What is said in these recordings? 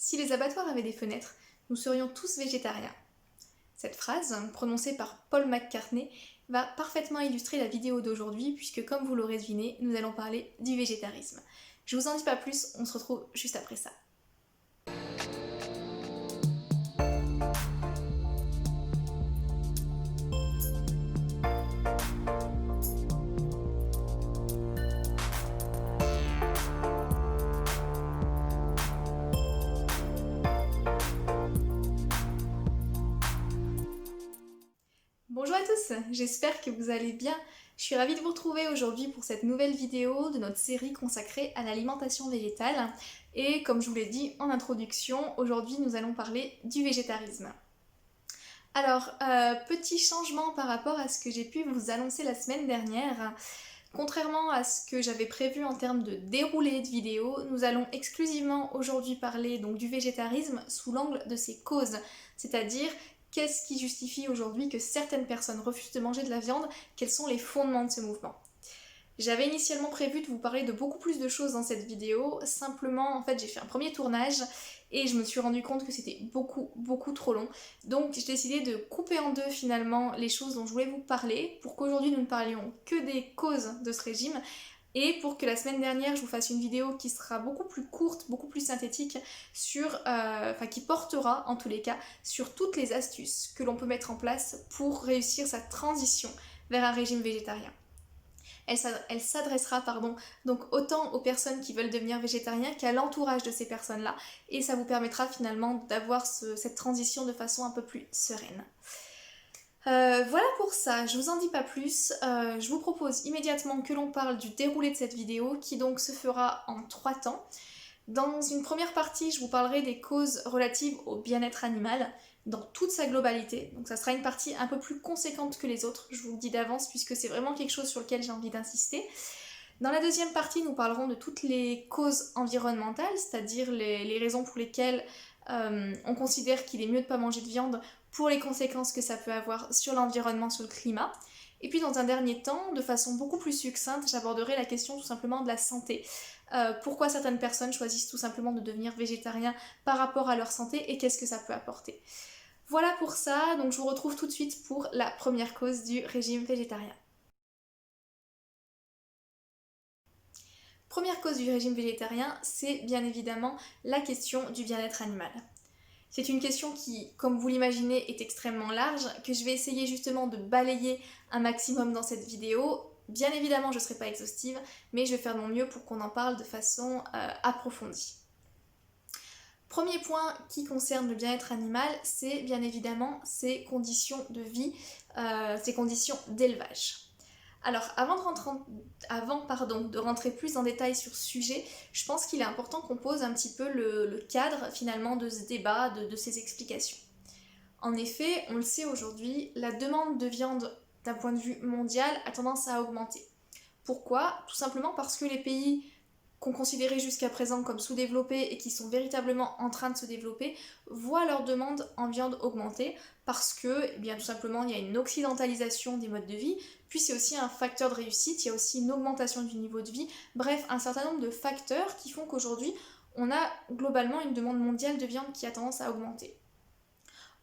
Si les abattoirs avaient des fenêtres, nous serions tous végétariens. Cette phrase, prononcée par Paul McCartney, va parfaitement illustrer la vidéo d'aujourd'hui puisque comme vous l'aurez deviné, nous allons parler du végétarisme. Je vous en dis pas plus, on se retrouve juste après ça. Bonjour à tous, j'espère que vous allez bien. Je suis ravie de vous retrouver aujourd'hui pour cette nouvelle vidéo de notre série consacrée à l'alimentation végétale. Et comme je vous l'ai dit en introduction, aujourd'hui nous allons parler du végétarisme. Alors, petit changement par rapport à ce que j'ai pu vous annoncer la semaine dernière. Contrairement à ce que j'avais prévu en termes de déroulé de vidéo, nous allons exclusivement aujourd'hui parler donc du végétarisme sous l'angle de ses causes, c'est-à-dire qu'est-ce qui justifie aujourd'hui que certaines personnes refusent de manger de la viande, quels sont les fondements de ce mouvement. J'avais initialement prévu de vous parler de beaucoup plus de choses dans cette vidéo, simplement en fait j'ai fait un premier tournage et je me suis rendu compte que c'était beaucoup trop long. Donc j'ai décidé de couper en deux finalement les choses dont je voulais vous parler pour qu'aujourd'hui nous ne parlions que des causes de ce régime et pour que la semaine dernière je vous fasse une vidéo qui sera beaucoup plus courte, beaucoup plus synthétique qui portera en tous les cas sur toutes les astuces que l'on peut mettre en place pour réussir sa transition vers un régime végétarien. Elle s'adressera donc autant aux personnes qui veulent devenir végétariens qu'à l'entourage de ces personnes-là et ça vous permettra finalement d'avoir cette transition de façon un peu plus sereine. Voilà pour ça, je vous en dis pas plus, je vous propose immédiatement que l'on parle du déroulé de cette vidéo qui donc se fera en 3 temps. Dans une première partie, je vous parlerai des causes relatives au bien-être animal dans toute sa globalité, donc ça sera une partie un peu plus conséquente que les autres, je vous le dis d'avance puisque c'est vraiment quelque chose sur lequel j'ai envie d'insister. Dans la deuxième partie, nous parlerons de toutes les causes environnementales, c'est-à-dire les raisons pour lesquelles on considère qu'il est mieux de ne pas manger de viande pour les conséquences que ça peut avoir sur l'environnement, sur le climat. Et puis dans un dernier temps, de façon beaucoup plus succincte, j'aborderai la question tout simplement de la santé. Pourquoi certaines personnes choisissent tout simplement de devenir végétariens par rapport à leur santé et qu'est-ce que ça peut apporter. Voilà pour ça, donc je vous retrouve tout de suite pour la première cause du régime végétarien. Première cause du régime végétarien, c'est bien évidemment la question du bien-être animal. C'est une question qui, comme vous l'imaginez, est extrêmement large, que je vais essayer justement de balayer un maximum dans cette vidéo. Bien évidemment, je ne serai pas exhaustive, mais je vais faire de mon mieux pour qu'on en parle de façon approfondie. Premier point qui concerne le bien-être animal, c'est bien évidemment ses conditions de vie, ses conditions d'élevage. Alors, avant de rentrer plus en détail sur ce sujet, je pense qu'il est important qu'on pose un petit peu le cadre finalement de ce débat, de ces explications. En effet, on le sait aujourd'hui, la demande de viande d'un point de vue mondial a tendance à augmenter. Pourquoi ? Tout simplement parce que les pays qu'on considérait jusqu'à présent comme sous-développés et qui sont véritablement en train de se développer, voient leur demande en viande augmenter parce que, bien tout simplement, il y a une occidentalisation des modes de vie, puis c'est aussi un facteur de réussite, il y a aussi une augmentation du niveau de vie, bref, un certain nombre de facteurs qui font qu'aujourd'hui, on a globalement une demande mondiale de viande qui a tendance à augmenter.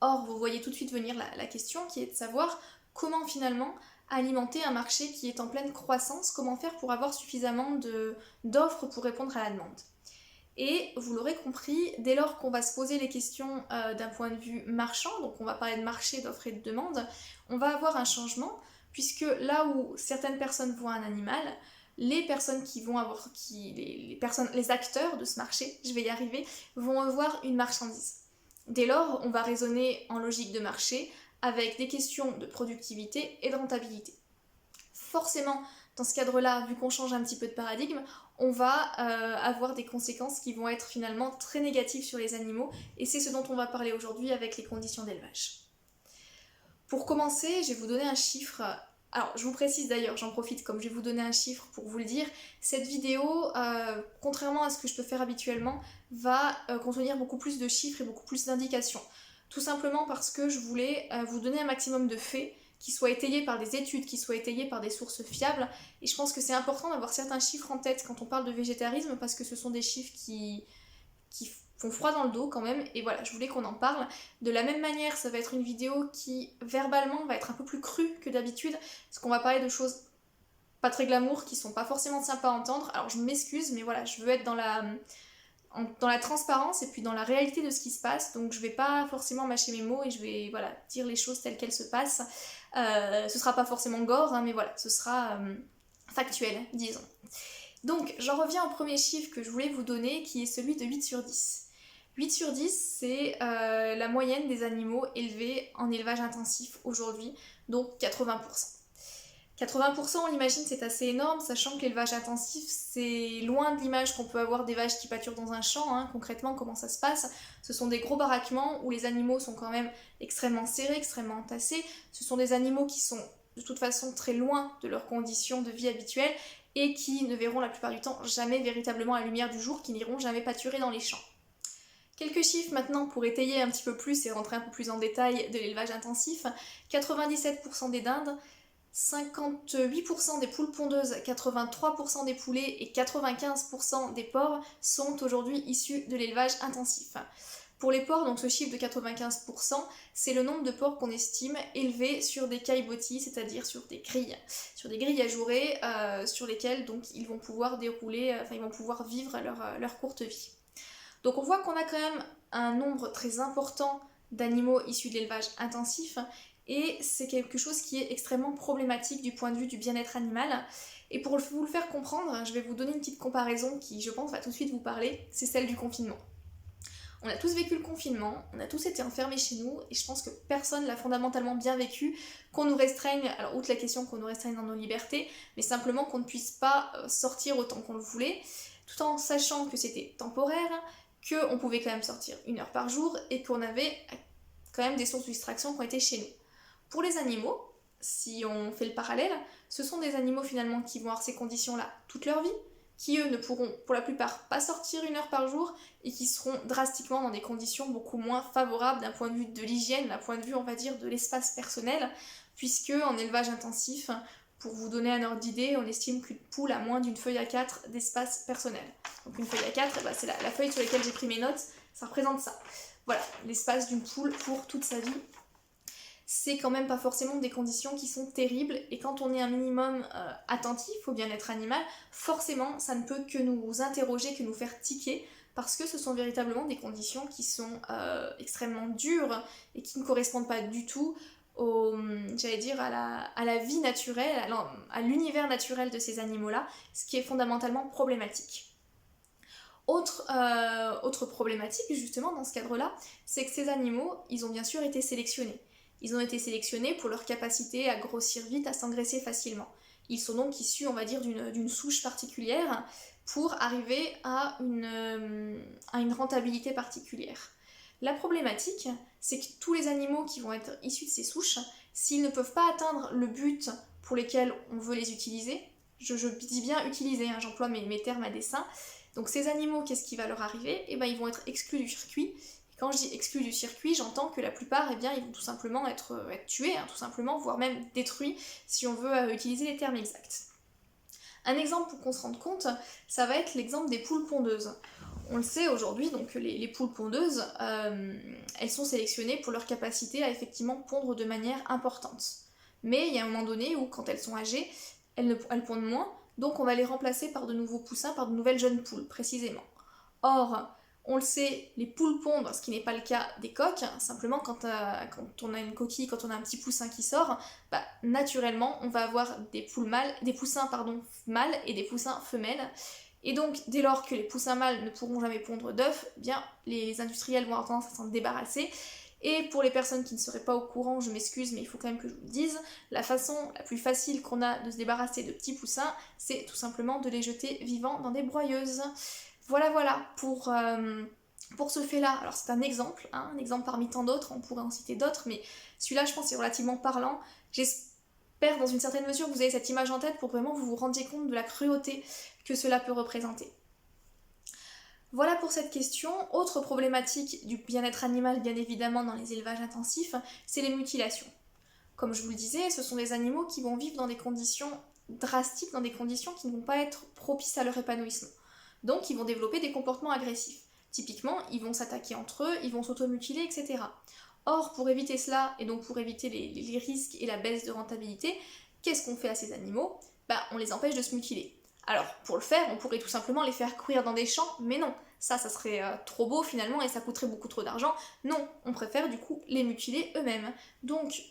Or, vous voyez tout de suite venir la question qui est de savoir comment finalement alimenter un marché qui est en pleine croissance, comment faire pour avoir suffisamment d'offres pour répondre à la demande. Et vous l'aurez compris, dès lors qu'on va se poser les questions d'un point de vue marchand, donc on va parler de marché, d'offres et de demande, on va avoir un changement, puisque là où certaines personnes voient un animal, les personnes les acteurs de ce marché, je vais y arriver, vont voir une marchandise. Dès lors, on va raisonner en logique de marché, avec des questions de productivité et de rentabilité. Forcément, dans ce cadre-là, vu qu'on change un petit peu de paradigme, on va avoir des conséquences qui vont être finalement très négatives sur les animaux, et c'est ce dont on va parler aujourd'hui avec les conditions d'élevage. Pour commencer, je vais vous donner un chiffre. Alors, je vous précise d'ailleurs, j'en profite, comme je vais vous donner un chiffre pour vous le dire, cette vidéo, contrairement à ce que je peux faire habituellement, va contenir beaucoup plus de chiffres et beaucoup plus d'indications. Tout simplement parce que je voulais vous donner un maximum de faits qui soient étayés par des études, qui soient étayés par des sources fiables. Et je pense que c'est important d'avoir certains chiffres en tête quand on parle de végétarisme parce que ce sont des chiffres qui font froid dans le dos quand même, et voilà, je voulais qu'on en parle. De la même manière, ça va être une vidéo qui, verbalement, va être un peu plus crue que d'habitude, parce qu'on va parler de choses pas très glamour, qui sont pas forcément sympas à entendre. Alors je m'excuse, mais voilà, je veux être dans la transparence et puis dans la réalité de ce qui se passe, donc je vais pas forcément mâcher mes mots et je vais voilà, dire les choses telles qu'elles se passent. Ce sera pas forcément gore, hein, mais voilà, ce sera factuel, disons. Donc j'en reviens au premier chiffre que je voulais vous donner, qui est celui de 8 sur 10. 8 sur 10, c'est la moyenne des animaux élevés en élevage intensif aujourd'hui, donc 80%. 80%, on l'imagine, c'est assez énorme, sachant que l'élevage intensif, c'est loin de l'image qu'on peut avoir des vaches qui pâturent dans un champ. Hein. Concrètement, comment ça se passe? Ce sont des gros baraquements où les animaux sont quand même extrêmement serrés, extrêmement entassés. Ce sont des animaux qui sont de toute façon très loin de leurs conditions de vie habituelles et qui ne verront la plupart du temps jamais véritablement la lumière du jour, qui n'iront jamais pâturer dans les champs. Quelques chiffres maintenant pour étayer un petit peu plus et rentrer un peu plus en détail de l'élevage intensif. 97% des dindes, 58% des poules pondeuses, 83% des poulets et 95% des porcs sont aujourd'hui issus de l'élevage intensif. Pour les porcs, donc ce chiffre de 95%, c'est le nombre de porcs qu'on estime élevés sur des caillebotis, c'est-à-dire sur des grilles ajourées sur lesquelles donc ils vont pouvoir dérouler, ils vont pouvoir vivre leur courte vie. Donc on voit qu'on a quand même un nombre très important d'animaux issus de l'élevage intensif, et c'est quelque chose qui est extrêmement problématique du point de vue du bien-être animal. Et pour vous le faire comprendre, je vais vous donner une petite comparaison qui, je pense, va tout de suite vous parler, c'est celle du confinement. On a tous vécu le confinement, on a tous été enfermés chez nous, et je pense que personne l'a fondamentalement bien vécu, qu'on nous restreigne, alors outre la question qu'on nous restreigne dans nos libertés, mais simplement qu'on ne puisse pas sortir autant qu'on le voulait, tout en sachant que c'était temporaire, qu'on pouvait quand même sortir 1 heure par jour, et qu'on avait quand même des sources de distraction qui ont été chez nous. Pour les animaux, si on fait le parallèle, ce sont des animaux finalement qui vont avoir ces conditions-là toute leur vie, qui eux ne pourront pour la plupart pas sortir 1 heure par jour et qui seront drastiquement dans des conditions beaucoup moins favorables d'un point de vue de l'hygiène, d'un point de vue on va dire de l'espace personnel, puisque en élevage intensif, pour vous donner un ordre d'idée, on estime qu'une poule a moins d'une feuille A4 d'espace personnel. Donc une feuille A4, c'est la feuille sur laquelle j'ai pris mes notes, ça représente ça. Voilà, l'espace d'une poule pour toute sa vie. C'est quand même pas forcément des conditions qui sont terribles, et quand on est un minimum attentif au bien-être animal, forcément ça ne peut que nous interroger, que nous faire tiquer, parce que ce sont véritablement des conditions qui sont extrêmement dures et qui ne correspondent pas du tout à la vie naturelle, à l'univers naturel de ces animaux-là, ce qui est fondamentalement problématique. Autre problématique justement dans ce cadre-là, c'est que ces animaux, ils ont bien sûr été sélectionnés. Ils ont été sélectionnés pour leur capacité à grossir vite, à s'engraisser facilement. Ils sont donc issus, on va dire, d'une souche particulière pour arriver à une rentabilité particulière. La problématique, c'est que tous les animaux qui vont être issus de ces souches, s'ils ne peuvent pas atteindre le but pour lequel on veut les utiliser, je dis bien utiliser, hein, j'emploie mes termes à dessein, donc ces animaux, qu'est-ce qui va leur arriver? Eh bien, ils vont être exclus du circuit. Quand je dis exclus du circuit, j'entends que la plupart, ils vont tout simplement être tués, tout simplement, voire même détruits, si on veut utiliser les termes exacts. Un exemple pour qu'on se rende compte, ça va être l'exemple des poules pondeuses. On le sait aujourd'hui, donc les poules pondeuses, elles sont sélectionnées pour leur capacité à effectivement pondre de manière importante. Mais il y a un moment donné où, quand elles sont âgées, elles pondent moins, donc on va les remplacer par de nouveaux poussins, par de nouvelles jeunes poules, précisément. Or, on le sait, les poules pondent, ce qui n'est pas le cas des coqs. Simplement, quand on a une coquille, quand on a un petit poussin qui sort, naturellement, on va avoir des poussins mâles et des poussins femelles. Et donc, dès lors que les poussins mâles ne pourront jamais pondre d'œufs, eh bien, les industriels vont avoir tendance à s'en débarrasser. Et pour les personnes qui ne seraient pas au courant, je m'excuse, mais il faut quand même que je vous le dise, la façon la plus facile qu'on a de se débarrasser de petits poussins, c'est tout simplement de les jeter vivants dans des broyeuses. Voilà pour ce fait-là. Alors c'est un exemple parmi tant d'autres, on pourrait en citer d'autres, mais celui-là je pense est relativement parlant. J'espère dans une certaine mesure que vous avez cette image en tête pour vraiment vous rendiez compte de la cruauté que cela peut représenter. Voilà pour cette question. Autre problématique du bien-être animal, bien évidemment, dans les élevages intensifs, c'est les mutilations. Comme je vous le disais, ce sont des animaux qui vont vivre dans des conditions drastiques, dans des conditions qui ne vont pas être propices à leur épanouissement. Donc ils vont développer des comportements agressifs. Typiquement, ils vont s'attaquer entre eux, ils vont s'automutiler, etc. Or, pour éviter cela, et donc pour éviter les risques et la baisse de rentabilité, qu'est-ce qu'on fait à ces animaux? On les empêche de se mutiler. Alors, pour le faire, on pourrait tout simplement les faire courir dans des champs, mais non, ça serait trop beau finalement et ça coûterait beaucoup trop d'argent. Non, on préfère du coup les mutiler eux-mêmes. Donc,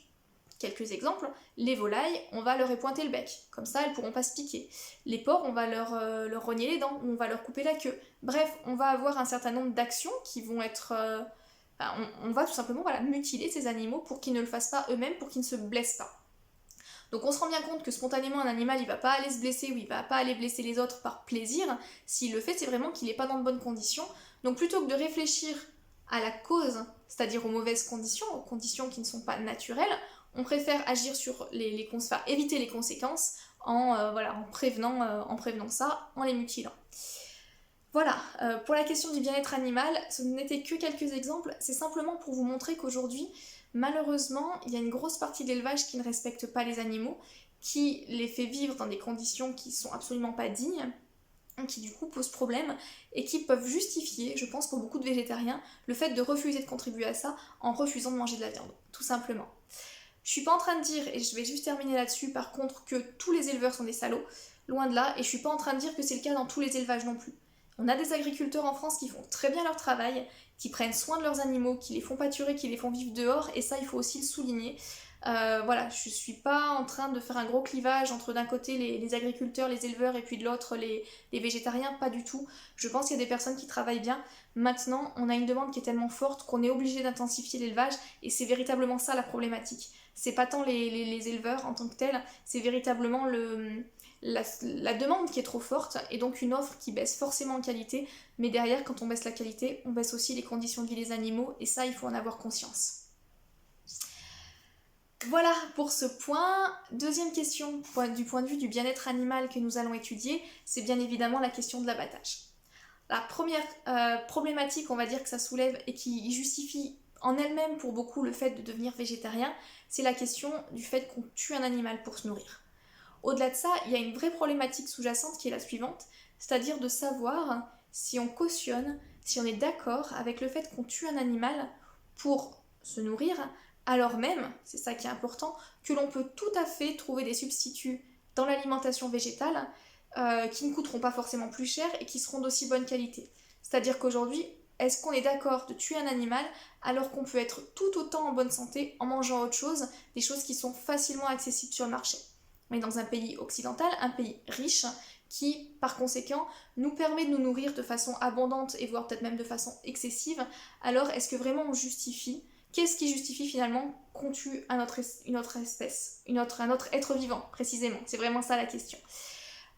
quelques exemples, les volailles, on va leur épointer le bec, comme ça elles pourront pas se piquer. Les porcs, on va leur rogner les dents, on va leur couper la queue. Bref, on va avoir un certain nombre d'actions qui vont être... on va tout simplement mutiler ces animaux pour qu'ils ne le fassent pas eux-mêmes, pour qu'ils ne se blessent pas. Donc on se rend bien compte que spontanément un animal il va pas aller se blesser ou il va pas aller blesser les autres par plaisir. S'il le fait, c'est vraiment qu'il est pas dans de bonnes conditions. Donc plutôt que de réfléchir à la cause, c'est-à-dire aux mauvaises conditions, aux conditions qui ne sont pas naturelles, on préfère agir sur éviter les conséquences en prévenant ça, en les mutilant. Voilà, pour la question du bien-être animal, ce n'était que quelques exemples, c'est simplement pour vous montrer qu'aujourd'hui, malheureusement, il y a une grosse partie de l'élevage qui ne respecte pas les animaux, qui les fait vivre dans des conditions qui sont absolument pas dignes, qui du coup posent problème, et qui peuvent justifier, je pense pour beaucoup de végétariens, le fait de refuser de contribuer à ça en refusant de manger de la viande, tout simplement. Je suis pas en train de dire, et je vais juste terminer là-dessus par contre, que tous les éleveurs sont des salauds, loin de là, et je suis pas en train de dire que c'est le cas dans tous les élevages non plus. On a des agriculteurs en France qui font très bien leur travail, qui prennent soin de leurs animaux, qui les font pâturer, qui les font vivre dehors, et ça il faut aussi le souligner. Je suis pas en train de faire un gros clivage entre d'un côté les agriculteurs, les éleveurs, et puis de l'autre les végétariens, pas du tout. Je pense qu'il y a des personnes qui travaillent bien. Maintenant, on a une demande qui est tellement forte qu'on est obligé d'intensifier l'élevage, et c'est véritablement ça la problématique. C'est pas tant les éleveurs en tant que tels, c'est véritablement la demande qui est trop forte et donc une offre qui baisse forcément en qualité, mais derrière quand on baisse la qualité, on baisse aussi les conditions de vie des animaux et ça il faut en avoir conscience. Voilà pour ce point. Deuxième question du point de vue du bien-être animal que nous allons étudier, c'est bien évidemment la question de l'abattage. La première problématique on va dire que ça soulève et qui justifie en elle-même pour beaucoup le fait de devenir végétarien, c'est la question du fait qu'on tue un animal pour se nourrir. Au-delà de ça, il y a une vraie problématique sous-jacente qui est la suivante, c'est-à-dire de savoir si on cautionne, si on est d'accord avec le fait qu'on tue un animal pour se nourrir, alors même, c'est ça qui est important, que l'on peut tout à fait trouver des substituts dans l'alimentation végétale qui ne coûteront pas forcément plus cher et qui seront d'aussi bonne qualité. C'est-à-dire qu'aujourd'hui, est-ce qu'on est d'accord de tuer un animal alors qu'on peut être tout autant en bonne santé en mangeant autre chose, des choses qui sont facilement accessibles sur le marché? On est dans un pays occidental, un pays riche, qui, par conséquent, nous permet de nous nourrir de façon abondante et voire peut-être même de façon excessive. Alors, est-ce que vraiment on justifie? Qu'est-ce qui justifie finalement qu'on tue une autre espèce, un autre être vivant, précisément? C'est vraiment ça la question.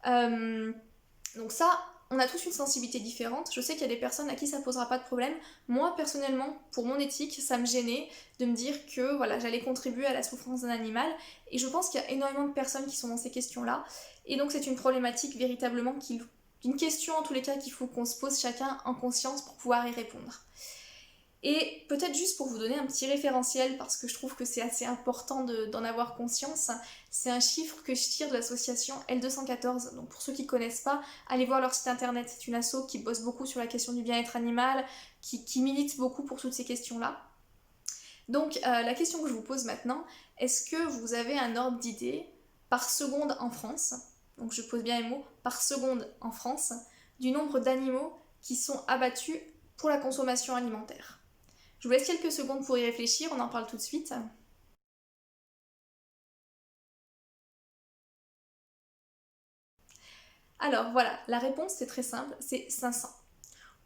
Donc ça, on a tous une sensibilité différente. Je sais qu'il y a des personnes à qui ça posera pas de problème. Moi, personnellement, pour mon éthique, ça me gênait de me dire que j'allais contribuer à la souffrance d'un animal. Et je pense qu'il y a énormément de personnes qui sont dans ces questions-là. Et donc c'est une problématique véritablement une question en tous les cas qu'il faut qu'on se pose chacun en conscience pour pouvoir y répondre. Et peut-être juste pour vous donner un petit référentiel, parce que je trouve que c'est assez important d'en avoir conscience, c'est un chiffre que je tire de l'association L214. Donc pour ceux qui ne connaissent pas, allez voir leur site internet. C'est une asso qui bosse beaucoup sur la question du bien-être animal, qui milite beaucoup pour toutes ces questions-là. Donc la question que je vous pose maintenant, est-ce que vous avez un ordre d'idée par seconde en France, donc je pose bien les mots, par seconde en France, du nombre d'animaux qui sont abattus pour la consommation alimentaire? Je vous laisse quelques secondes pour y réfléchir, on en parle tout de suite. Alors voilà, la réponse c'est très simple, c'est 500.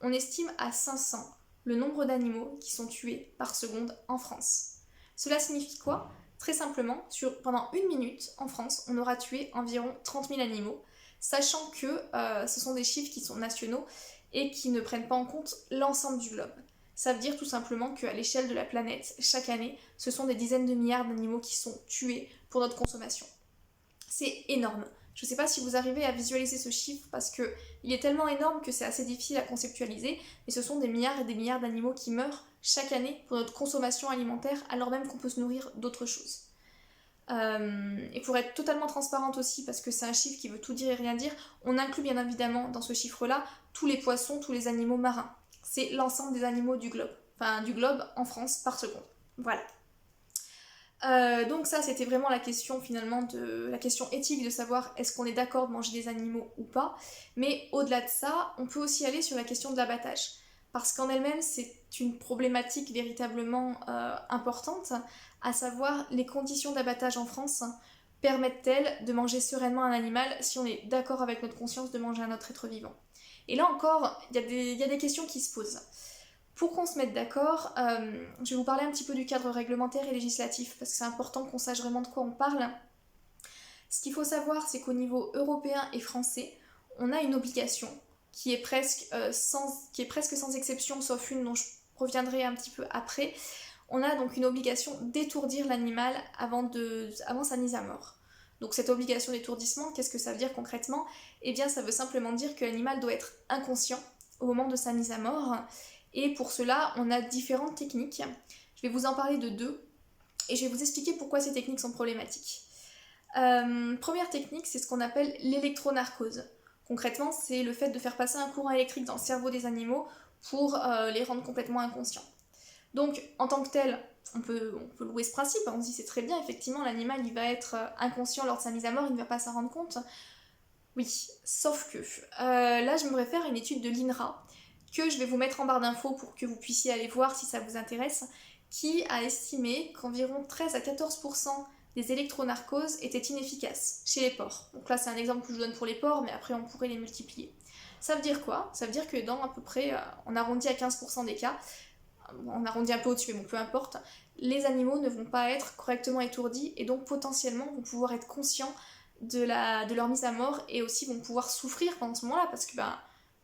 On estime à 500 le nombre d'animaux qui sont tués par seconde en France. Cela signifie quoi? Très simplement, pendant 1 minute en France, on aura tué environ 30 000 animaux, sachant que ce sont des chiffres qui sont nationaux et qui ne prennent pas en compte l'ensemble du globe. Ça veut dire tout simplement qu'à l'échelle de la planète, chaque année, ce sont des dizaines de milliards d'animaux qui sont tués pour notre consommation. C'est énorme. Je ne sais pas si vous arrivez à visualiser ce chiffre parce qu'il est tellement énorme que c'est assez difficile à conceptualiser, mais ce sont des milliards et des milliards d'animaux qui meurent chaque année pour notre consommation alimentaire alors même qu'on peut se nourrir d'autres choses. Et pour être totalement transparente aussi, parce que c'est un chiffre qui veut tout dire et rien dire, on inclut bien évidemment dans ce chiffre-là tous les poissons, tous les animaux marins. c'est l'ensemble des animaux du globe. Enfin, du globe en France par seconde. Voilà. Donc ça, c'était vraiment la question finalement la question éthique de savoir est-ce qu'on est d'accord de manger des animaux ou pas. Mais au-delà de ça, on peut aussi aller sur la question de l'abattage. Parce qu'en elle-même, c'est une problématique véritablement importante, à savoir les conditions d'abattage en France permettent-elles de manger sereinement un animal si on est d'accord avec notre conscience de manger un autre être vivant. Et là encore, il y a des questions qui se posent. Pour qu'on se mette d'accord, je vais vous parler un petit peu du cadre réglementaire et législatif, parce que c'est important qu'on sache vraiment de quoi on parle. Ce qu'il faut savoir, c'est qu'au niveau européen et français, on a une obligation qui est presque sans exception, sauf une dont je reviendrai un petit peu après. On a donc une obligation d'étourdir l'animal avant sa mise à mort. Donc cette obligation d'étourdissement, qu'est-ce que ça veut dire concrètement? Eh bien ça veut simplement dire que l'animal doit être inconscient au moment de sa mise à mort. Et pour cela, on a différentes techniques. Je vais vous en parler de deux et je vais vous expliquer pourquoi ces techniques sont problématiques. Première technique, c'est ce qu'on appelle l'électronarcose. Concrètement, c'est le fait de faire passer un courant électrique dans le cerveau des animaux pour les rendre complètement inconscients. Donc, en tant que tel, on peut louer ce principe, on se dit c'est très bien, effectivement, l'animal il va être inconscient lors de sa mise à mort, il ne va pas s'en rendre compte. Oui, sauf que là je me réfère à une étude de l'INRA, que je vais vous mettre en barre d'infos pour que vous puissiez aller voir si ça vous intéresse, qui a estimé qu'environ 13 à 14% des électronarcoses étaient inefficaces chez les porcs. Donc là c'est un exemple que je vous donne pour les porcs, mais après on pourrait les multiplier. Ça veut dire quoi? Ça veut dire que dans à peu près, on arrondit à 15% des cas, on arrondit un peu au-dessus mais bon peu importe, les animaux ne vont pas être correctement étourdis et donc potentiellement vont pouvoir être conscients de leur mise à mort et aussi vont pouvoir souffrir pendant ce moment-là parce que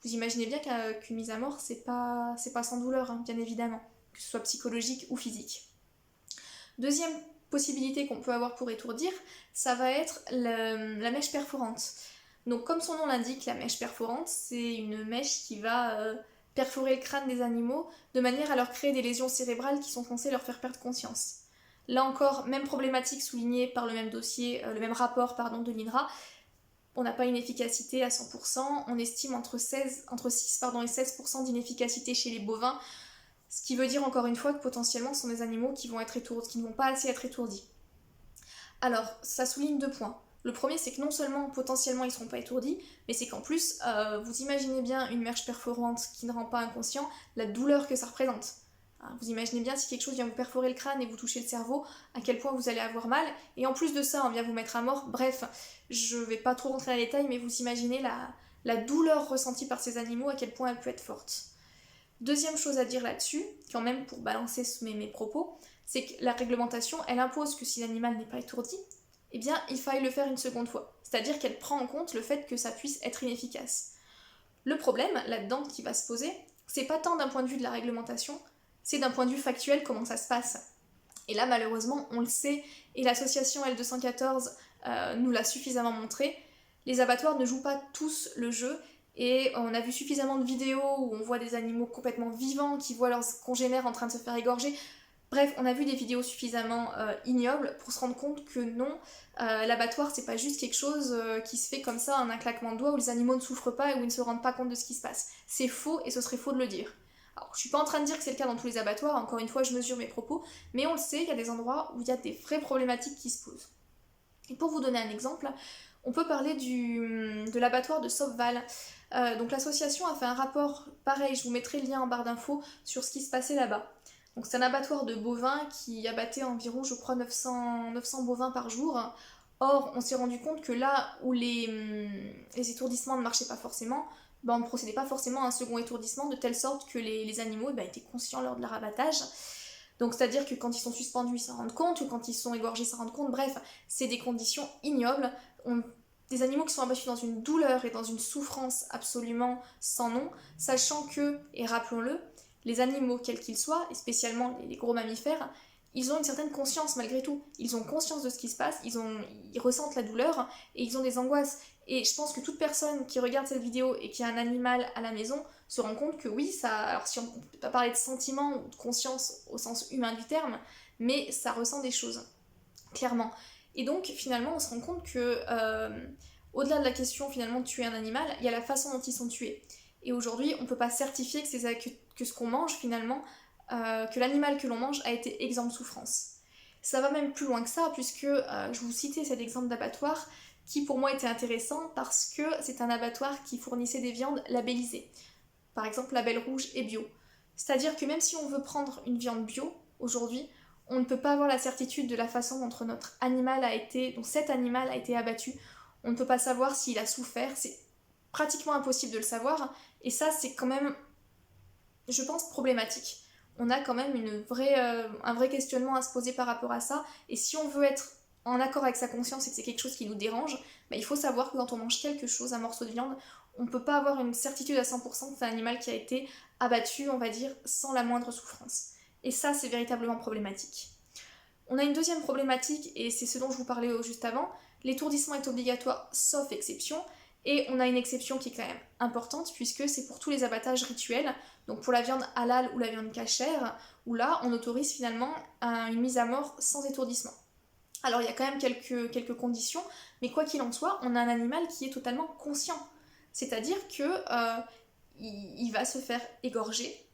vous imaginez bien qu'une mise à mort c'est pas sans douleur, hein, bien évidemment, que ce soit psychologique ou physique. Deuxième possibilité qu'on peut avoir pour étourdir, ça va être la mèche perforante. Donc comme son nom l'indique, la mèche perforante, c'est une mèche qui va perforer le crâne des animaux de manière à leur créer des lésions cérébrales qui sont censées leur faire perdre conscience. Là encore, même problématique soulignée par le même dossier, le même rapport de l'INRA, on n'a pas une efficacité à 100%, on estime entre 6 et 16% d'inefficacité chez les bovins, ce qui veut dire encore une fois que potentiellement ce sont des animaux qui ne vont pas assez être étourdis. Alors, ça souligne deux points. Le premier, c'est que non seulement potentiellement ils ne seront pas étourdis, mais c'est qu'en plus, vous imaginez bien une mèche perforante qui ne rend pas inconscient, la douleur que ça représente. Vous imaginez bien si quelque chose vient vous perforer le crâne et vous toucher le cerveau, à quel point vous allez avoir mal, et en plus de ça, on vient vous mettre à mort. Bref, je vais pas trop rentrer dans les détails, mais vous imaginez la douleur ressentie par ces animaux, à quel point elle peut être forte. Deuxième chose à dire là-dessus, quand même pour balancer mes propos, c'est que la réglementation, elle impose que si l'animal n'est pas étourdi, eh bien, il faille le faire une seconde fois. C'est-à-dire qu'elle prend en compte le fait que ça puisse être inefficace. Le problème, là-dedans, qui va se poser, c'est pas tant d'un point de vue de la réglementation, c'est d'un point de vue factuel comment ça se passe. Et là, malheureusement, on le sait, et l'association L214 nous l'a suffisamment montré, les abattoirs ne jouent pas tous le jeu, et on a vu suffisamment de vidéos où on voit des animaux complètement vivants qui voient leurs congénères en train de se faire égorger. Bref, on a vu des vidéos suffisamment ignobles pour se rendre compte que non, l'abattoir c'est pas juste quelque chose qui se fait comme ça en un claquement de doigts où les animaux ne souffrent pas et où ils ne se rendent pas compte de ce qui se passe. C'est faux et ce serait faux de le dire. Alors, je suis pas en train de dire que c'est le cas dans tous les abattoirs, encore une fois je mesure mes propos, mais on le sait, il y a des endroits où il y a des vraies problématiques qui se posent. Et pour vous donner un exemple, on peut parler de l'abattoir de Sopval. Donc l'association a fait un rapport, pareil, je vous mettrai le lien en barre d'infos, sur ce qui se passait là-bas. Donc c'est un abattoir de bovins qui abattait environ, je crois, 900 bovins par jour. Or, on s'est rendu compte que là où les étourdissements ne marchaient pas forcément, on ne procédait pas forcément à un second étourdissement, de telle sorte que les animaux étaient conscients lors de leur abattage. Donc c'est-à-dire que quand ils sont suspendus, ils s'en rendent compte, ou quand ils sont égorgés, ils s'en rendent compte. Bref, c'est des conditions ignobles. Des animaux qui sont abattus dans une douleur et dans une souffrance absolument sans nom, sachant que, et rappelons-le, les animaux, quels qu'ils soient, et spécialement les gros mammifères, ils ont une certaine conscience malgré tout. Ils ont conscience de ce qui se passe, ils ressentent la douleur et ils ont des angoisses. Et je pense que toute personne qui regarde cette vidéo et qui a un animal à la maison se rend compte que oui, ça. Alors si on ne peut pas parler de sentiment ou de conscience au sens humain du terme, mais ça ressent des choses, clairement. Et donc finalement on se rend compte que au-delà de la question finalement de tuer un animal, il y a la façon dont ils sont tués. Et aujourd'hui on ne peut pas certifier que que ce qu'on mange finalement, que l'animal que l'on mange a été exempt de souffrance. Ça va même plus loin que ça, puisque je vous citais cet exemple d'abattoir qui pour moi était intéressant parce que c'est un abattoir qui fournissait des viandes labellisées. Par exemple, label rouge et bio. C'est-à-dire que même si on veut prendre une viande bio, aujourd'hui, on ne peut pas avoir la certitude de la façon dont notre animal a été, dont cet animal a été abattu. On ne peut pas savoir s'il a souffert, c'est pratiquement impossible de le savoir, et ça c'est quand même, je pense, problématique. On a quand même un vrai questionnement à se poser par rapport à ça, et si on veut être en accord avec sa conscience et que c'est quelque chose qui nous dérange, bah, il faut savoir que quand on mange quelque chose, un morceau de viande, on ne peut pas avoir une certitude à 100% que c'est un animal qui a été abattu, on va dire, sans la moindre souffrance. Et ça, c'est véritablement problématique. On a une deuxième problématique, et c'est ce dont je vous parlais juste avant, l'étourdissement est obligatoire sauf exception, et on a une exception qui est quand même importante, puisque c'est pour tous les abattages rituels, donc pour la viande halal ou la viande cachère, où là, on autorise finalement une mise à mort sans étourdissement. Alors il y a quand même quelques conditions, mais quoi qu'il en soit, on a un animal qui est totalement conscient. C'est-à-dire que il va se faire égorger,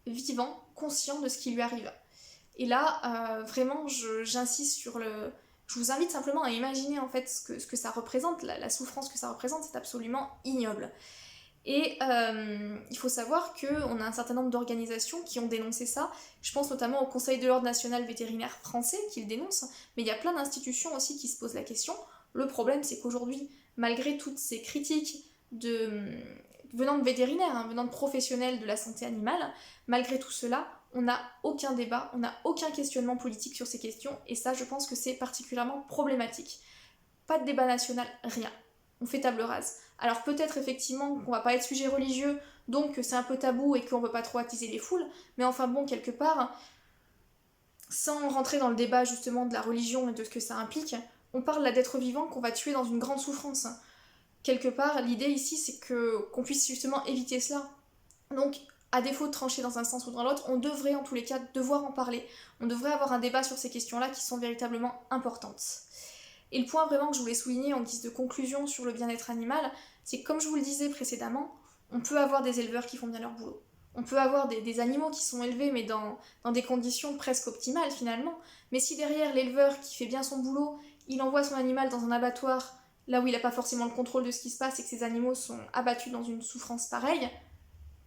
vivant, conscient de ce qui lui arrive. Et là, vraiment, j'insiste sur le... Je vous invite simplement à imaginer en fait ce que ça représente, la souffrance que ça représente, c'est absolument ignoble. Et il faut savoir qu'on a un certain nombre d'organisations qui ont dénoncé ça. Je pense notamment au Conseil de l'ordre national vétérinaire français qui le dénonce, mais il y a plein d'institutions aussi qui se posent la question. Le problème, c'est qu'aujourd'hui, malgré toutes ces critiques venant de vétérinaires, venant de professionnels de la santé animale, malgré tout cela, on n'a aucun débat, on n'a aucun questionnement politique sur ces questions, et ça, je pense que c'est particulièrement problématique. Pas de débat national, rien. On fait table rase. Alors peut-être effectivement qu'on va pas être sujet religieux, donc c'est un peu tabou et qu'on veut pas trop attiser les foules, mais enfin bon, quelque part, sans rentrer dans le débat justement de la religion et de ce que ça implique, on parle là d'êtres vivants qu'on va tuer dans une grande souffrance. Quelque part, l'idée ici, c'est qu'on puisse justement éviter cela. Donc, à défaut de trancher dans un sens ou dans l'autre, on devrait en tous les cas devoir en parler. On devrait avoir un débat sur ces questions-là qui sont véritablement importantes. Et le point vraiment que je voulais souligner en guise de conclusion sur le bien-être animal, c'est que comme je vous le disais précédemment, on peut avoir des éleveurs qui font bien leur boulot. On peut avoir des animaux qui sont élevés mais dans des conditions presque optimales finalement. Mais si derrière l'éleveur qui fait bien son boulot, il envoie son animal dans un abattoir, là où il n'a pas forcément le contrôle de ce qui se passe et que ces animaux sont abattus dans une souffrance pareille,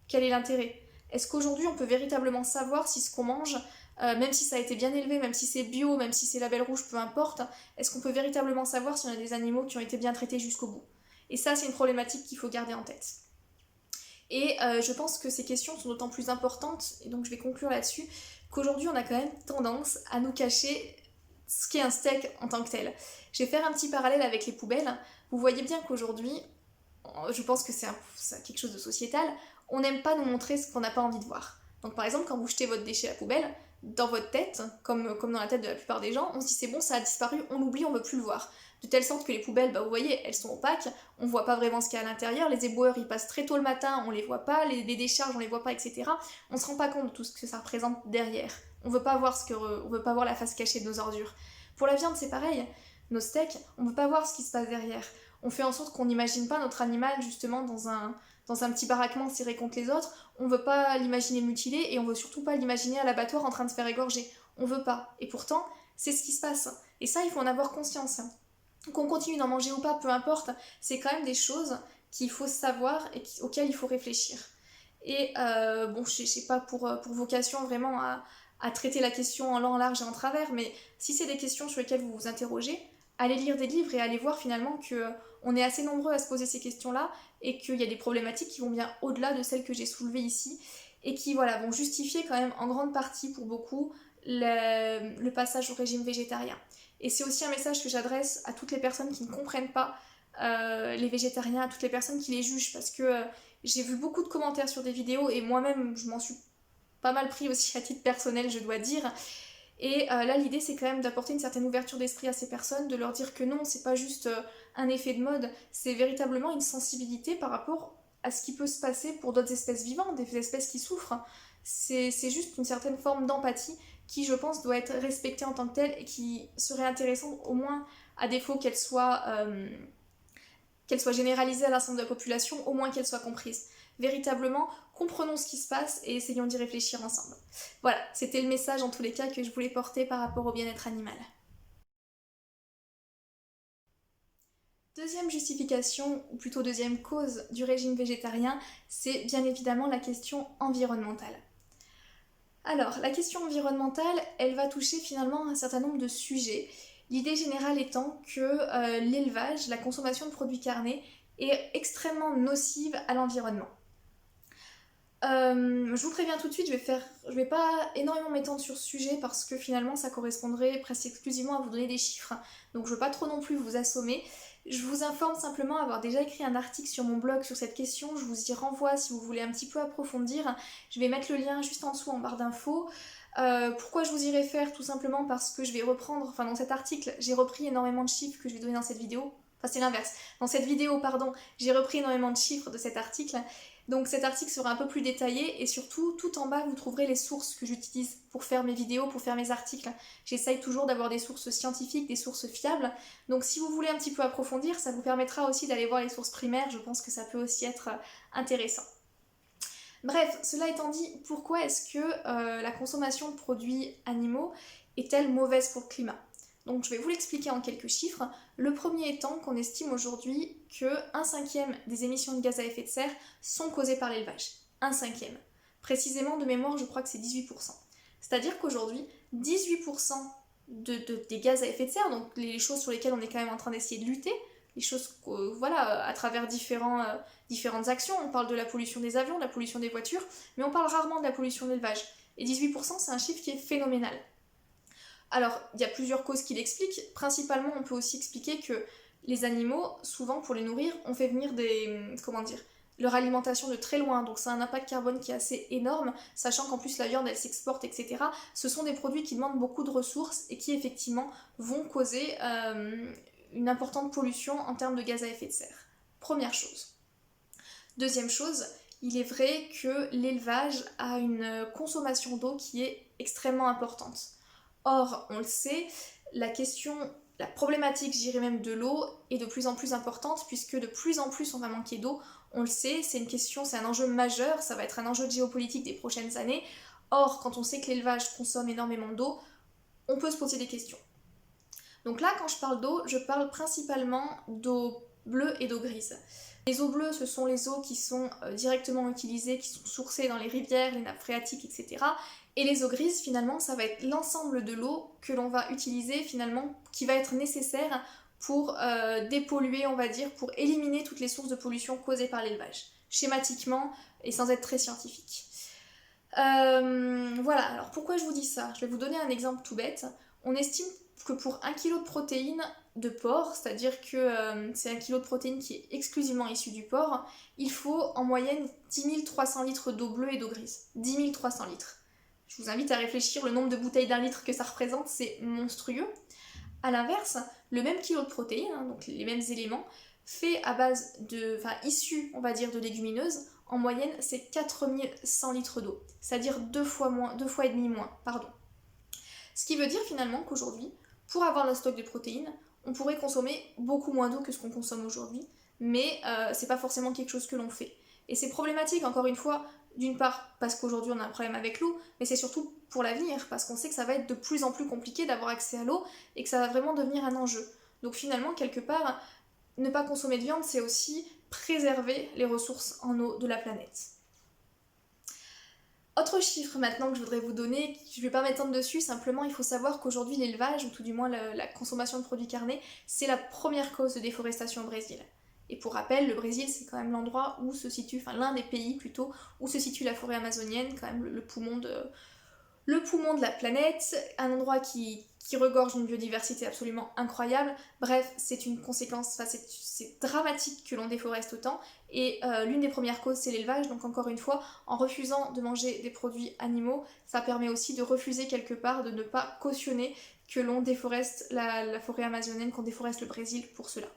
quel est l'intérêt? Est-ce qu'aujourd'hui on peut véritablement savoir si ce qu'on mange, même si ça a été bien élevé, même si c'est bio, même si c'est label rouge, peu importe, est-ce qu'on peut véritablement savoir si on a des animaux qui ont été bien traités jusqu'au bout? Et ça, c'est une problématique qu'il faut garder en tête. Et je pense que ces questions sont d'autant plus importantes, et donc je vais conclure là-dessus, qu'aujourd'hui on a quand même tendance à nous cacher ce qu'est un steak en tant que tel. Je vais faire un petit parallèle avec les poubelles. Vous voyez bien qu'aujourd'hui, je pense que c'est quelque chose de sociétal, on n'aime pas nous montrer ce qu'on n'a pas envie de voir. Donc par exemple, quand vous jetez votre déchet à la poubelle, dans votre tête, comme dans la tête de la plupart des gens, on se dit c'est bon, ça a disparu, on l'oublie, on veut plus le voir. De telle sorte que les poubelles, vous voyez, elles sont opaques, on voit pas vraiment ce qu'il y a à l'intérieur, les éboueurs ils passent très tôt le matin, on les voit pas, les décharges on les voit pas, etc. On se rend pas compte de tout ce que ça représente derrière. On veut pas voir on veut pas voir la face cachée de nos ordures. Pour la viande c'est pareil, nos steaks, on veut pas voir ce qui se passe derrière. On fait en sorte qu'on n'imagine pas notre animal justement dans un petit baraquement serré contre les autres, on veut pas l'imaginer mutilé et on veut surtout pas l'imaginer à l'abattoir en train de se faire égorger. On veut pas. Et pourtant, c'est ce qui se passe. Et ça, il faut en avoir conscience. Qu'on continue d'en manger ou pas, peu importe, c'est quand même des choses qu'il faut savoir et auxquelles il faut réfléchir. Et bon, je sais pas pour vocation vraiment à traiter la question en long, en large et en travers, mais si c'est des questions sur lesquelles vous vous interrogez, allez lire des livres et allez voir finalement qu'on est assez nombreux à se poser ces questions-là et qu'il y a des problématiques qui vont bien au-delà de celles que j'ai soulevées ici et qui voilà, vont justifier quand même en grande partie pour beaucoup le passage au régime végétarien. Et c'est aussi un message que j'adresse à toutes les personnes qui ne comprennent pas les végétariens, à toutes les personnes qui les jugent, parce que j'ai vu beaucoup de commentaires sur des vidéos et moi-même je m'en suis pas mal pris aussi à titre personnel, je dois dire. Et là, l'idée, c'est quand même d'apporter une certaine ouverture d'esprit à ces personnes, de leur dire que non, c'est pas juste un effet de mode, c'est véritablement une sensibilité par rapport à ce qui peut se passer pour d'autres espèces vivantes, des espèces qui souffrent. C'est juste une certaine forme d'empathie qui, je pense, doit être respectée en tant que telle et qui serait intéressante, au moins, à défaut qu'elle soit généralisée à l'ensemble de la population, au moins qu'elle soit comprise. Véritablement, comprenons ce qui se passe et essayons d'y réfléchir ensemble. Voilà, c'était le message en tous les cas que je voulais porter par rapport au bien-être animal. Deuxième justification, ou plutôt deuxième cause du régime végétarien, c'est bien évidemment la question environnementale. Alors, la question environnementale, elle va toucher finalement un certain nombre de sujets. L'idée générale étant que l'élevage, la consommation de produits carnés est extrêmement nocive à l'environnement. Je vous préviens tout de suite, je vais pas énormément m'étendre sur ce sujet parce que finalement ça correspondrait presque exclusivement à vous donner des chiffres. Donc je veux pas trop non plus vous assommer. Je vous informe simplement avoir déjà écrit un article sur mon blog sur cette question, je vous y renvoie si vous voulez un petit peu approfondir. Je vais mettre le lien juste en dessous en barre d'infos. Pourquoi je vous y réfère? Tout simplement parce que je vais reprendre, enfin dans cet article, j'ai repris énormément de chiffres que je vais donner dans cette vidéo. Enfin c'est l'inverse. Dans cette vidéo, pardon, j'ai repris énormément de chiffres de cet article. Donc cet article sera un peu plus détaillé et surtout tout en bas vous trouverez les sources que j'utilise pour faire mes vidéos, pour faire mes articles. J'essaye toujours d'avoir des sources scientifiques, des sources fiables. Donc si vous voulez un petit peu approfondir, ça vous permettra aussi d'aller voir les sources primaires, je pense que ça peut aussi être intéressant. Bref, cela étant dit, pourquoi est-ce que la consommation de produits animaux est-elle mauvaise pour le climat? Donc je vais vous l'expliquer en quelques chiffres. Le premier étant qu'on estime aujourd'hui que 1/5 des émissions de gaz à effet de serre sont causées par l'élevage. 1/5. Précisément de mémoire, je crois que c'est 18%. C'est-à-dire qu'aujourd'hui, 18% des gaz à effet de serre, donc les choses sur lesquelles on est quand même en train d'essayer de lutter, les choses, voilà, à travers différentes actions, on parle de la pollution des avions, de la pollution des voitures, mais on parle rarement de la pollution de l'élevage. Et 18%, c'est un chiffre qui est phénoménal. Alors, il y a plusieurs causes qui l'expliquent. Principalement, on peut aussi expliquer que les animaux, souvent pour les nourrir, on fait venir leur alimentation de très loin, donc ça a un impact carbone qui est assez énorme, sachant qu'en plus la viande elle s'exporte, etc. Ce sont des produits qui demandent beaucoup de ressources et qui effectivement vont causer une importante pollution en termes de gaz à effet de serre. Première chose. Deuxième chose, il est vrai que l'élevage a une consommation d'eau qui est extrêmement importante. Or, on le sait, la problématique, je dirais même de l'eau, est de plus en plus importante puisque de plus en plus on va manquer d'eau. On le sait, c'est un enjeu majeur, ça va être un enjeu de géopolitique des prochaines années. Or, quand on sait que l'élevage consomme énormément d'eau, on peut se poser des questions. Donc là, quand je parle d'eau, je parle principalement d'eau bleue et d'eau grise. Les eaux bleues, ce sont les eaux qui sont directement utilisées, qui sont sourcées dans les rivières, les nappes phréatiques, etc. Et les eaux grises, finalement, ça va être l'ensemble de l'eau que l'on va utiliser, finalement, qui va être nécessaire pour dépolluer, on va dire, pour éliminer toutes les sources de pollution causées par l'élevage, schématiquement et sans être très scientifique. Voilà, alors pourquoi je vous dis ça? Je vais vous donner un exemple tout bête. On estime que pour 1 kg de protéines de porc, c'est-à-dire que c'est 1 kg de protéines qui est exclusivement issu du porc, il faut en moyenne 10 300 litres d'eau bleue et d'eau grise. 10 300 litres. Je vous invite à réfléchir le nombre de bouteilles d'1 litre que ça représente, c'est monstrueux. A l'inverse, le même kilo de protéines, donc les mêmes éléments, fait à base issu, on va dire, de légumineuses, en moyenne c'est 4100 litres d'eau, c'est-à-dire 2 fois et demi moins, pardon. Ce qui veut dire finalement qu'aujourd'hui, pour avoir le stock de protéines, on pourrait consommer beaucoup moins d'eau que ce qu'on consomme aujourd'hui, mais c'est pas forcément quelque chose que l'on fait. Et c'est problématique, encore une fois, d'une part parce qu'aujourd'hui on a un problème avec l'eau, mais c'est surtout pour l'avenir, parce qu'on sait que ça va être de plus en plus compliqué d'avoir accès à l'eau et que ça va vraiment devenir un enjeu. Donc finalement, quelque part, ne pas consommer de viande, c'est aussi préserver les ressources en eau de la planète. Autre chiffre maintenant que je voudrais vous donner, je ne vais pas m'étendre dessus, simplement il faut savoir qu'aujourd'hui l'élevage, ou tout du moins la consommation de produits carnés, c'est la première cause de déforestation au Brésil. Et pour rappel, le Brésil c'est quand même l'endroit où se situe, enfin l'un des pays plutôt, où se situe la forêt amazonienne, quand même le poumon de la planète, un endroit qui regorge d'une biodiversité absolument incroyable. Bref, c'est une conséquence, c'est dramatique que l'on déforeste autant, et l'une des premières causes c'est l'élevage, donc encore une fois, en refusant de manger des produits animaux, ça permet aussi de refuser quelque part, de ne pas cautionner que l'on déforeste la forêt amazonienne, qu'on déforeste le Brésil pour cela.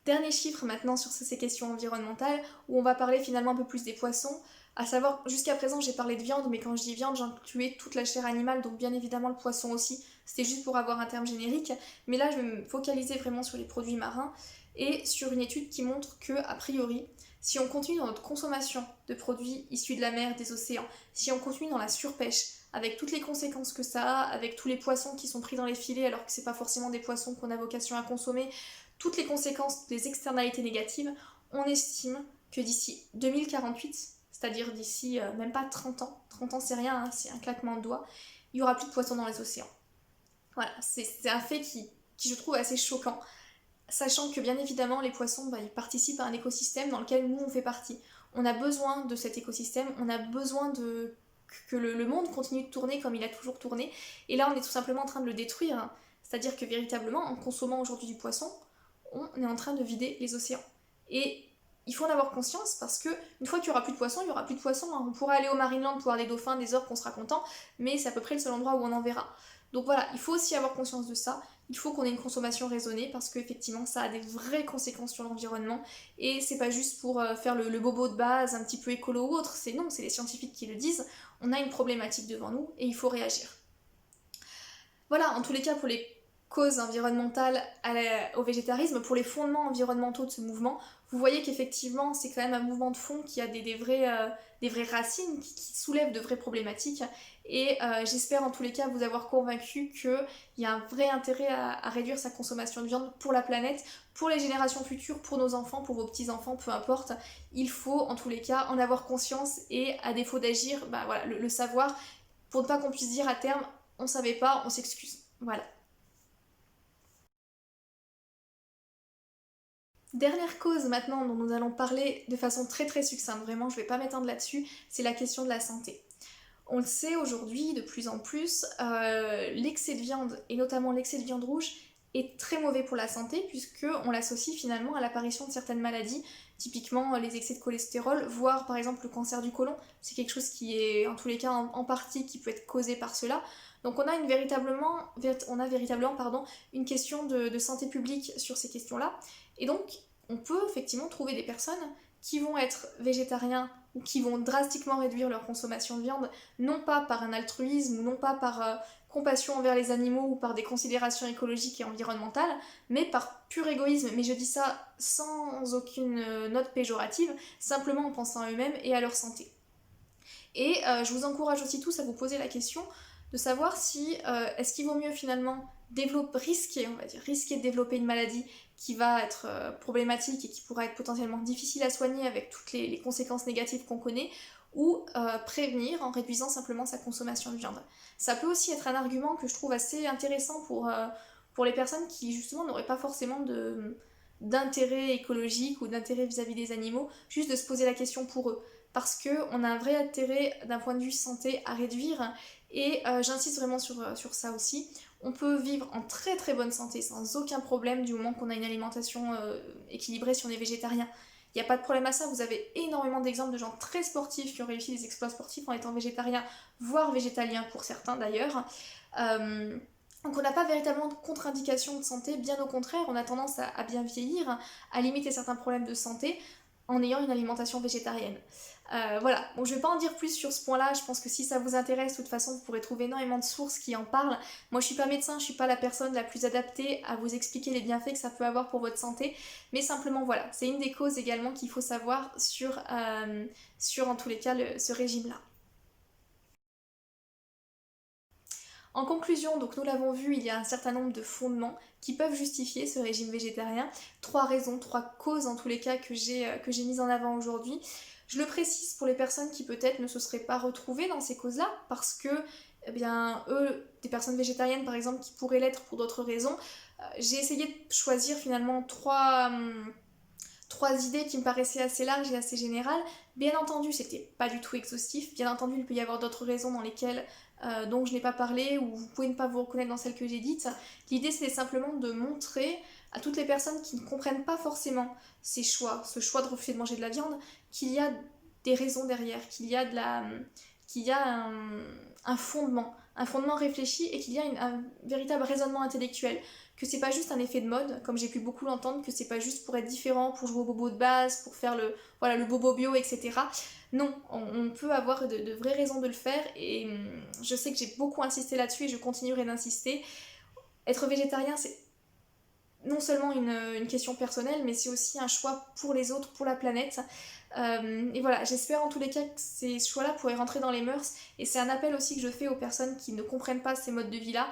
Dernier chiffre maintenant sur ces questions environnementales, où on va parler finalement un peu plus des poissons. À savoir, jusqu'à présent j'ai parlé de viande, mais quand je dis viande, j'incluais toute la chair animale, donc bien évidemment le poisson aussi, c'était juste pour avoir un terme générique, mais là je vais me focaliser vraiment sur les produits marins, et sur une étude qui montre que, a priori, si on continue dans notre consommation de produits issus de la mer, des océans, si on continue dans la surpêche, avec toutes les conséquences que ça a, avec tous les poissons qui sont pris dans les filets alors que c'est pas forcément des poissons qu'on a vocation à consommer, toutes les conséquences des externalités négatives, on estime que d'ici 2048, c'est-à-dire d'ici même pas 30 ans c'est rien, hein, c'est un claquement de doigts, il y aura plus de poissons dans les océans. Voilà, c'est un fait qui je trouve assez choquant, sachant que bien évidemment les poissons ils participent à un écosystème dans lequel nous on fait partie. On a besoin de cet écosystème, on a besoin que le monde continue de tourner comme il a toujours tourné, et là on est tout simplement en train de le détruire, hein. C'est-à-dire que véritablement en consommant aujourd'hui du poisson, on est en train de vider les océans. Et il faut en avoir conscience parce que une fois qu'il n'y aura plus de poissons, il n'y aura plus de poissons, hein. On pourra aller au Marineland pour voir des dauphins, des orques, on sera content, mais c'est à peu près le seul endroit où on en verra. Donc voilà, il faut aussi avoir conscience de ça, il faut qu'on ait une consommation raisonnée parce qu'effectivement ça a des vraies conséquences sur l'environnement et c'est pas juste pour faire le bobo de base, un petit peu écolo ou autre, c'est non, c'est les scientifiques qui le disent, on a une problématique devant nous et il faut réagir. Voilà, en tous les cas pour les causes environnementales au végétarisme, pour les fondements environnementaux de ce mouvement, vous voyez qu'effectivement c'est quand même un mouvement de fond qui a des vraies racines, qui soulève de vraies problématiques et j'espère en tous les cas vous avoir convaincu qu'il y a un vrai intérêt à réduire sa consommation de viande pour la planète, pour les générations futures, pour nos enfants, pour vos petits-enfants, peu importe. Il faut en tous les cas en avoir conscience et à défaut d'agir, voilà, le savoir pour ne pas qu'on puisse dire à terme on savait pas, on s'excuse. Voilà. Dernière cause maintenant dont nous allons parler de façon très très succincte, vraiment je vais pas m'étendre là-dessus, c'est la question de la santé. On le sait aujourd'hui de plus en plus, l'excès de viande, et notamment l'excès de viande rouge, est très mauvais pour la santé puisqu'on l'associe finalement à l'apparition de certaines maladies, typiquement les excès de cholestérol, voire par exemple le cancer du côlon. C'est quelque chose qui est en tous les cas en partie qui peut être causé par cela. Donc on a véritablement une question de santé publique sur ces questions-là. Et donc on peut effectivement trouver des personnes qui vont être végétariens ou qui vont drastiquement réduire leur consommation de viande, non pas par un altruisme ou non pas par compassion envers les animaux ou par des considérations écologiques et environnementales, mais par pur égoïsme. Mais je dis ça sans aucune note péjorative, simplement en pensant à eux-mêmes et à leur santé. Et je vous encourage aussi tous à vous poser la question de savoir si est-ce qu'il vaut mieux finalement risquer de développer une maladie qui va être problématique et qui pourra être potentiellement difficile à soigner avec toutes les conséquences négatives qu'on connaît, ou prévenir en réduisant simplement sa consommation de viande. Ça peut aussi être un argument que je trouve assez intéressant pour les personnes qui justement n'auraient pas forcément d'intérêt écologique ou d'intérêt vis-à-vis des animaux, juste de se poser la question pour eux. Parce qu'on a un vrai intérêt d'un point de vue santé à réduire, et j'insiste vraiment sur ça aussi. On peut vivre en très très bonne santé sans aucun problème du moment qu'on a une alimentation équilibrée si on est végétarien. Il n'y a pas de problème à ça, vous avez énormément d'exemples de gens très sportifs qui ont réussi des exploits sportifs en étant végétariens, voire végétaliens pour certains d'ailleurs. Donc on n'a pas véritablement de contre-indication de santé, bien au contraire, on a tendance à bien vieillir, à limiter certains problèmes de santé en ayant une alimentation végétarienne. Voilà, bon je vais pas en dire plus sur ce point-là, je pense que si ça vous intéresse, de toute façon vous pourrez trouver énormément de sources qui en parlent. Moi je suis pas médecin, je suis pas la personne la plus adaptée à vous expliquer les bienfaits que ça peut avoir pour votre santé, mais simplement voilà, c'est une des causes également qu'il faut savoir sur en tous les cas ce régime-là. En conclusion, donc nous l'avons vu, il y a un certain nombre de fondements qui peuvent justifier ce régime végétarien. 3 raisons, 3 causes en tous les cas que j'ai mises en avant aujourd'hui. Je le précise pour les personnes qui peut-être ne se seraient pas retrouvées dans ces causes-là, parce que, eh bien, des personnes végétariennes par exemple, qui pourraient l'être pour d'autres raisons, j'ai essayé de choisir finalement 3 idées qui me paraissaient assez larges et assez générales. Bien entendu, c'était pas du tout exhaustif. Bien entendu, il peut y avoir d'autres raisons dont je n'ai pas parlé ou vous pouvez ne pas vous reconnaître dans celles que j'ai dites. L'idée, c'est simplement de montrer à toutes les personnes qui ne comprennent pas forcément ce choix de refuser de manger de la viande, qu'il y a des raisons derrière, qu'il y a un fondement réfléchi et qu'il y a un véritable raisonnement intellectuel. Que c'est pas juste un effet de mode, comme j'ai pu beaucoup l'entendre, que c'est pas juste pour être différent, pour jouer au bobo de base, pour faire le bobo bio, etc. Non, on peut avoir de vraies raisons de le faire et je sais que j'ai beaucoup insisté là-dessus et je continuerai d'insister. Être végétarien, c'est non seulement une question personnelle, mais c'est aussi un choix pour les autres, pour la planète. Et voilà, j'espère en tous les cas que ces choix-là pourraient rentrer dans les mœurs, et c'est un appel aussi que je fais aux personnes qui ne comprennent pas ces modes de vie-là.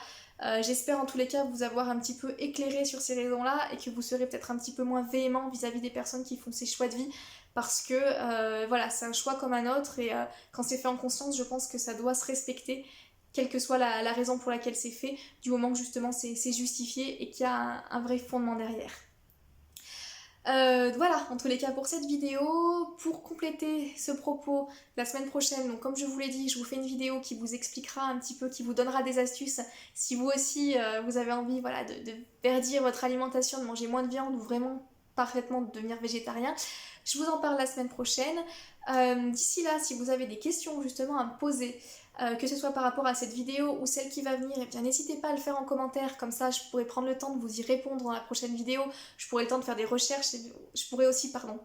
J'espère en tous les cas vous avoir un petit peu éclairé sur ces raisons-là, et que vous serez peut-être un petit peu moins véhément vis-à-vis des personnes qui font ces choix de vie, parce que voilà, c'est un choix comme un autre, et quand c'est fait en conscience, je pense que ça doit se respecter, quelle que soit la raison pour laquelle c'est fait, du moment que justement c'est justifié et qu'il y a un vrai fondement derrière. Voilà, en tous les cas pour cette vidéo. Pour compléter ce propos, la semaine prochaine, donc comme je vous l'ai dit, je vous fais une vidéo qui vous expliquera un petit peu, qui vous donnera des astuces si vous aussi vous avez envie voilà, de verdir votre alimentation, de manger moins de viande ou vraiment parfaitement de devenir végétarien. Je vous en parle la semaine prochaine. D'ici là, si vous avez des questions justement à me poser, que ce soit par rapport à cette vidéo ou celle qui va venir, eh bien n'hésitez pas à le faire en commentaire, comme ça je pourrai prendre le temps de vous y répondre dans la prochaine vidéo, je pourrai le temps de faire des recherches, je pourrai aussi, pardon,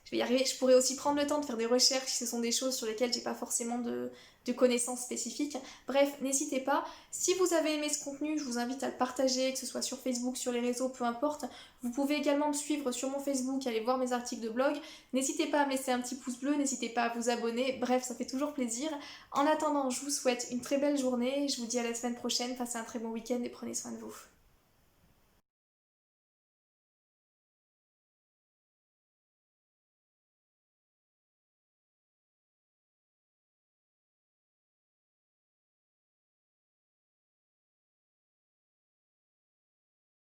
je vais y arriver, je pourrais aussi prendre le temps de faire des recherches si ce sont des choses sur lesquelles j'ai pas forcément de connaissances spécifiques. Bref, n'hésitez pas. Si vous avez aimé ce contenu, je vous invite à le partager, que ce soit sur Facebook, sur les réseaux, peu importe. Vous pouvez également me suivre sur mon Facebook, aller voir mes articles de blog. N'hésitez pas à me laisser un petit pouce bleu, n'hésitez pas à vous abonner. Bref, ça fait toujours plaisir. En attendant, je vous souhaite une très belle journée. Je vous dis à la semaine prochaine. Passez un très bon week-end et prenez soin de vous.